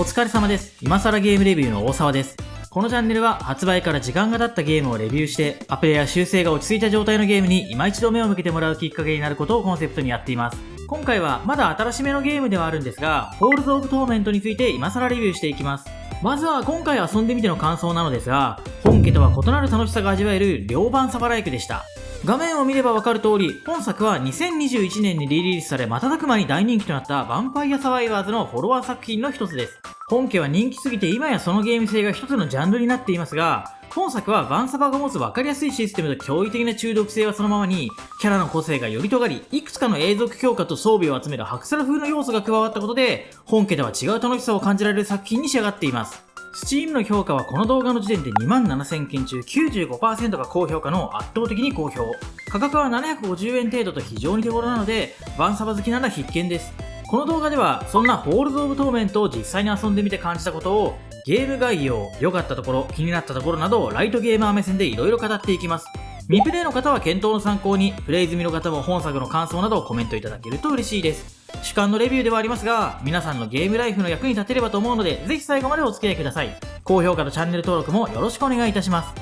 疲れ様です。今更ゲームレビューの大沢です。このチャンネルは発売から時間が経ったゲームをレビューして、アプリや修正が落ち着いた状態のゲームに今一度目を向けてもらうきっかけになることをコンセプトにやっています。今回はまだ新しめのゲームではあるんですが、ホールズ・オブ・トーメントについて今更レビューしていきます。まずは今回遊んでみての感想なのですが、本家とは異なる楽しさが味わえる両番サバライクでした。画面を見ればわかる通り、本作は2021年にリリースされ瞬く間に大人気となったヴァンパイアサバイバーズのフォロワー作品の一つです。本家は人気すぎて今やそのゲーム性が一つのジャンルになっていますが、本作はヴァンサバが持つ分かりやすいシステムと驚異的な中毒性はそのままに、キャラの個性がより尖り、いくつかの永続強化と装備を集めるハクサラ風の要素が加わったことで、本家では違う楽しさを感じられる作品に仕上がっています。Steam の評価はこの動画の時点で27000件中 95% が高評価の圧倒的に好評。価格は750円程度と非常に手頃なので、ヴァンサバ好きなら必見です。この動画ではそんなホールズ・オブ・トーメントを実際に遊んでみて感じたことを、ゲーム概要、良かったところ、気になったところなどをライトゲーマー目線で色々語っていきます。未プレイの方は検討の参考に、プレイ済みの方も本作の感想などをコメントいただけると嬉しいです。主観のレビューではありますが、皆さんのゲームライフの役に立てればと思うので、ぜひ最後までお付き合いください。高評価とチャンネル登録もよろしくお願いいたします。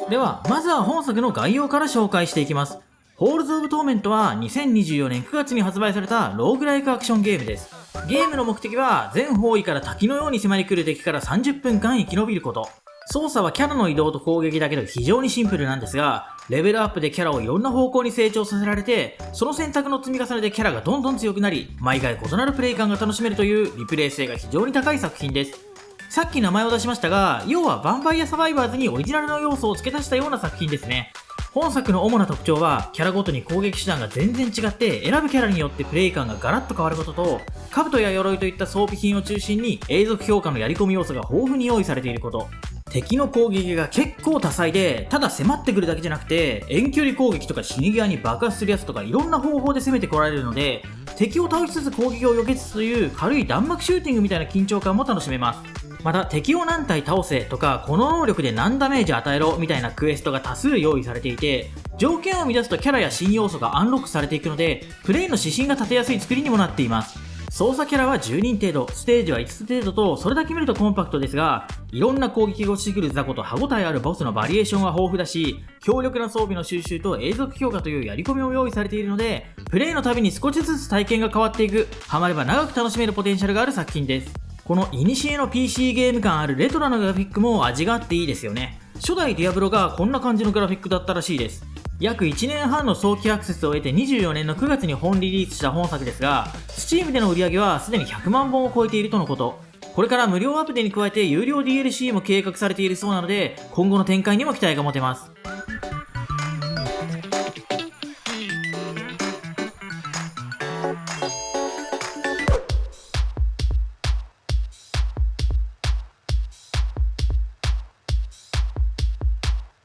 では、まずは本作の概要から紹介していきます。ホールズ・オブ・トーメントは2024年9月に発売されたローグライクアクションゲームです。ゲームの目的は全方位から滝のように迫り来る敵から30分間生き延びること。操作はキャラの移動と攻撃だけど非常にシンプルなんですが、レベルアップでキャラをいろんな方向に成長させられて、その選択の積み重ねでキャラがどんどん強くなり、毎回異なるプレイ感が楽しめるというリプレイ性が非常に高い作品です。さっき名前を出しましたが、要はヴァンパイアサバイバーズにオリジナルの要素を付け足したような作品ですね。本作の主な特徴は、キャラごとに攻撃手段が全然違って、選ぶキャラによってプレイ感がガラッと変わることと、兜や鎧といった装備品を中心に永続強化のやり込み要素が豊富に用意されていること。敵の攻撃が結構多彩で、ただ迫ってくるだけじゃなくて、遠距離攻撃とか死に際に爆発するやつとかいろんな方法で攻めてこられるので、敵を倒しつつ攻撃を避けつつという軽い弾幕シューティングみたいな緊張感も楽しめます。また、敵を何体倒せとか、この能力で何ダメージ与えろみたいなクエストが多数用意されていて、条件を満たすとキャラや新要素がアンロックされていくので、プレイの指針が立てやすい作りにもなっています。操作キャラは10人程度、ステージは5つ程度と、それだけ見るとコンパクトですが、いろんな攻撃が落ちてくる雑魚と歯応えあるボスのバリエーションは豊富だし、強力な装備の収集と永続強化というやり込みを用意されているので、プレイのたびに少しずつ体験が変わっていく、ハマれば長く楽しめるポテンシャルがある作品です。この古の PC ゲーム感あるレトロなグラフィックも味があっていいですよね。初代ディアブロがこんな感じのグラフィックだったらしいです。約1年半の早期アクセスを得て24年の9月に本リリースした本作ですが、Steam での売り上げはすでに100万本を超えているとのこと。これから無料アプデに加えて有料 DLC も計画されているそうなので、今後の展開にも期待が持てます。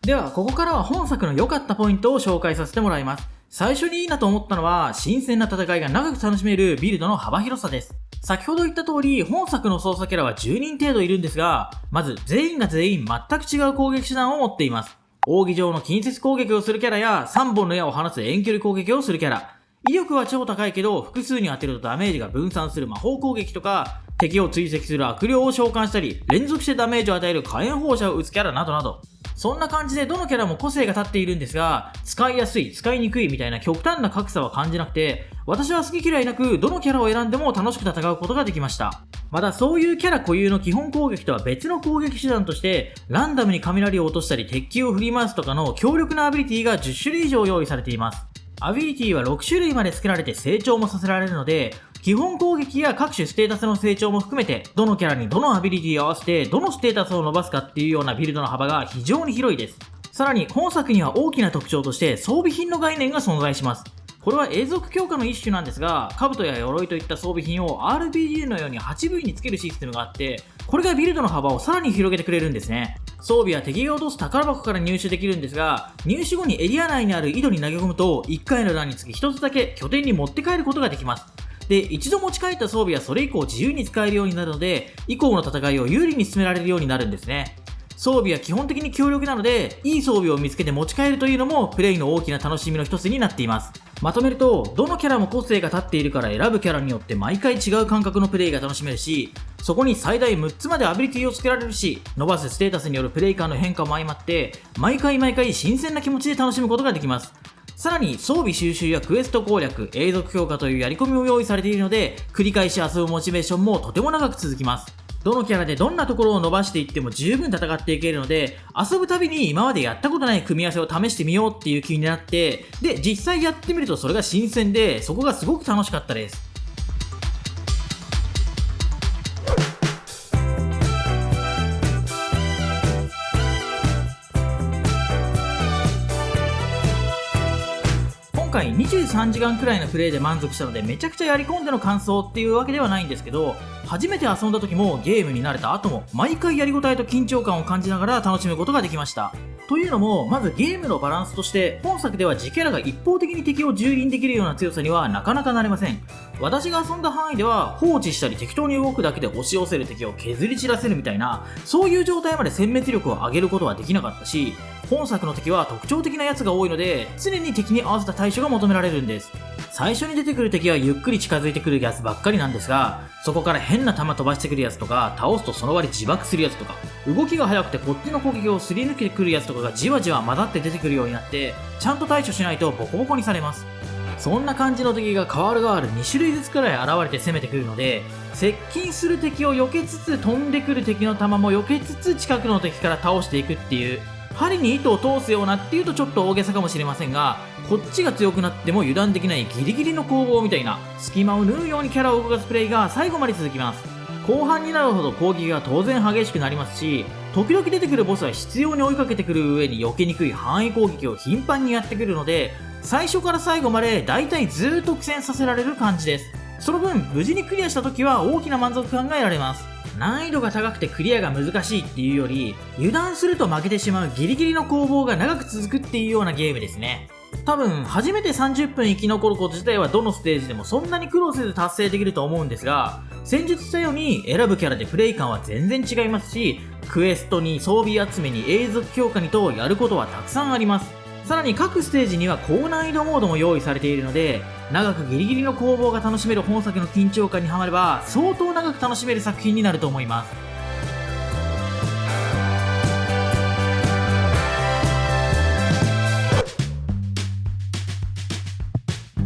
では、ここからは本作の良かったポイントを紹介させてもらいます。最初にいいなと思ったのは、新鮮な戦いが長く楽しめるビルドの幅広さです。先ほど言った通り、本作の操作キャラは10人程度いるんですが、まず全員が全員全く違う攻撃手段を持っています。扇状の近接攻撃をするキャラや、3本の矢を放つ遠距離攻撃をするキャラ。威力は超高いけど、複数に当てるとダメージが分散する魔法攻撃とか、敵を追跡する悪霊を召喚したり、連続してダメージを与える火炎放射を撃つキャラなどなど。そんな感じでどのキャラも個性が立っているんですが、使いやすい、使いにくいみたいな極端な格差は感じなくて、私は好き嫌いなくどのキャラを選んでも楽しく戦うことができました。またそういうキャラ固有の基本攻撃とは別の攻撃手段として、ランダムに雷を落としたり鉄球を振り回すとかの強力なアビリティが10種類以上用意されています。アビリティは6種類まで付けられて成長もさせられるので、基本攻撃や各種ステータスの成長も含めて、どのキャラにどのアビリティを合わせてどのステータスを伸ばすかっていうようなビルドの幅が非常に広いです。さらに本作には大きな特徴として装備品の概念が存在します。これは永続強化の一種なんですが、兜や鎧といった装備品を RPG のように8部位につけるシステムがあって、これがビルドの幅をさらに広げてくれるんですね。装備は敵が落とす宝箱から入手できるんですが、入手後にエリア内にある井戸に投げ込むと1回のランにつき1つだけ拠点に持って帰ることができます。で、一度持ち帰った装備はそれ以降自由に使えるようになるので、以降の戦いを有利に進められるようになるんですね。装備は基本的に強力なので、いい装備を見つけて持ち帰るというのもプレイの大きな楽しみの一つになっています。まとめると、どのキャラも個性が立っているから選ぶキャラによって毎回違う感覚のプレイが楽しめるし、そこに最大6つまでアビリティをつけられるし、伸ばすステータスによるプレイ感の変化も相まって、毎回新鮮な気持ちで楽しむことができます。さらに装備収集やクエスト攻略、永続強化というやり込みも用意されているので、繰り返し遊ぶモチベーションもとても長く続きます。どのキャラでどんなところを伸ばしていっても十分戦っていけるので、遊ぶたびに今までやったことない組み合わせを試してみようっていう気になって、で、実際やってみるとそれが新鮮で、そこがすごく楽しかったです。今回23時間くらいのプレイで満足したので、めちゃくちゃやり込んでの感想っていうわけではないんですけど、初めて遊んだ時もゲームに慣れた後も毎回やりごたえと緊張感を感じながら楽しむことができました。というのも、まずゲームのバランスとして、本作では自キャラが一方的に敵を蹂躙できるような強さにはなかなかなれません。私が遊んだ範囲では、放置したり適当に動くだけで押し寄せる敵を削り散らせるみたいな、そういう状態まで殲滅力を上げることはできなかったし、本作の敵は特徴的なやつが多いので、常に敵に合わせた対処が求められるんです。最初に出てくる敵はゆっくり近づいてくるやつばっかりなんですが、そこから変な弾飛ばしてくるやつとか、倒すとその割自爆するやつとか、動きが速くてこっちの攻撃をすり抜けてくるやつとかがじわじわ混ざって出てくるようになって、ちゃんと対処しないとボコボコにされます。そんな感じの敵が変わる2種類ずつくらい現れて攻めてくるので、接近する敵を避けつつ飛んでくる敵の弾も避けつつ近くの敵から倒していくっていう、針に糸を通すようなっていうとちょっと大げさかもしれませんが、こっちが強くなっても油断できないギリギリの攻防みたいな、隙間を縫うようにキャラを動かすプレイが最後まで続きます。後半になるほど攻撃が当然激しくなりますし、時々出てくるボスは必要に追いかけてくる上に避けにくい範囲攻撃を頻繁にやってくるので、最初から最後までだいたいずーっと苦戦させられる感じです。その分無事にクリアした時は大きな満足感が得られます。難易度が高くてクリアが難しいっていうより、油断すると負けてしまうギリギリの攻防が長く続くっていうようなゲームですね。多分初めて30分生き残ること自体はどのステージでもそんなに苦労せず達成できると思うんですが、先日したように選ぶキャラでプレイ感は全然違いますし、クエストに装備集めに永続強化にとやることはたくさんあります。さらに各ステージには高難易度モードも用意されているので、長くギリギリの攻防が楽しめる本作の緊張感にはまれば相当長く楽しめる作品になると思います。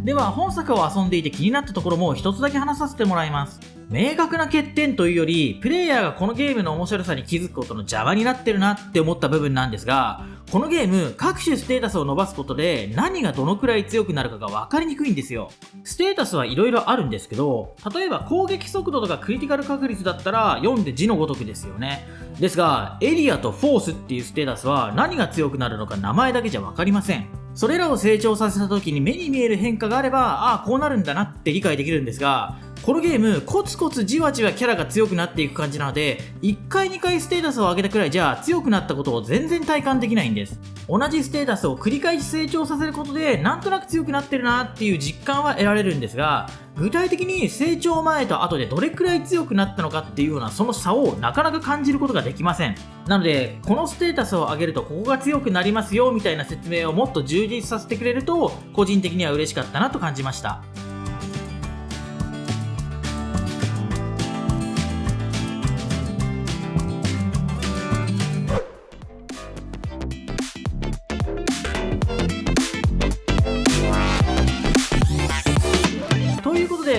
では本作を遊んでいて気になったところも一つだけ話させてもらいます。明確な欠点というより、プレイヤーがこのゲームの面白さに気づくことの邪魔になってるなって思った部分なんですが、このゲーム各種ステータスを伸ばすことで何がどのくらい強くなるかが分かりにくいんですよ。ステータスはいろいろあるんですけど、例えば攻撃速度とかクリティカル確率だったら読んで字のごとくですよね。ですがエリアとフォースっていうステータスは何が強くなるのか名前だけじゃ分かりません。それらを成長させた時に目に見える変化があれば、ああこうなるんだなって理解できるんですが、このゲームコツコツじわじわキャラが強くなっていく感じなので、1回2回ステータスを上げたくらいじゃ強くなったことを全然体感できないんです。同じステータスを繰り返し成長させることでなんとなく強くなってるなっていう実感は得られるんですが、具体的に成長前と後でどれくらい強くなったのかっていうようなその差をなかなか感じることができません。なのでこのステータスを上げるとここが強くなりますよみたいな説明をもっと充実させてくれると個人的には嬉しかったなと感じました。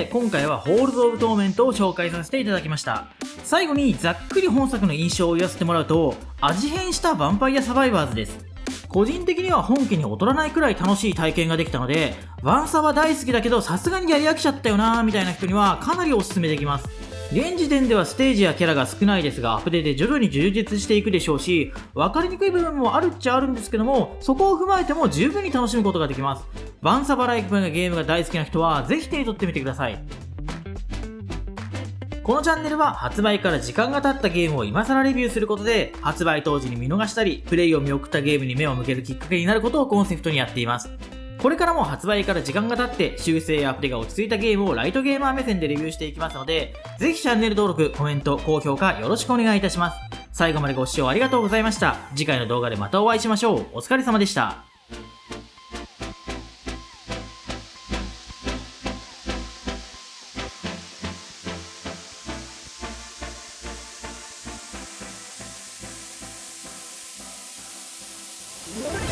今回はホールズ・オブ・トーメントを紹介させていただきました。最後にざっくり本作の印象を言わせてもらうと、味変したヴァンパイア・サバイバーズです。個人的には本家に劣らないくらい楽しい体験ができたので、ヴァンサバ大好きだけどさすがにやり飽きちゃったよなーみたいな人にはかなりおすすめできます。現時点ではステージやキャラが少ないですが、アップデートで徐々に充実していくでしょうし、分かりにくい部分もあるっちゃあるんですけども、そこを踏まえても十分に楽しむことができます。バンサバライクなゲームが大好きな人はぜひ手に取ってみてください。このチャンネルは発売から時間が経ったゲームを今更レビューすることで、発売当時に見逃したりプレイを見送ったゲームに目を向けるきっかけになることをコンセプトにやっています。ここれからも発売から時間が経って修正やアップデが落ち着いたゲームをライトゲーマー目線でレビューしていきますので、ぜひチャンネル登録、コメント、高評価よろしくお願いいたします。最後までご視聴ありがとうございました。次回の動画でまたお会いしましょう。お疲れ様でした。うわ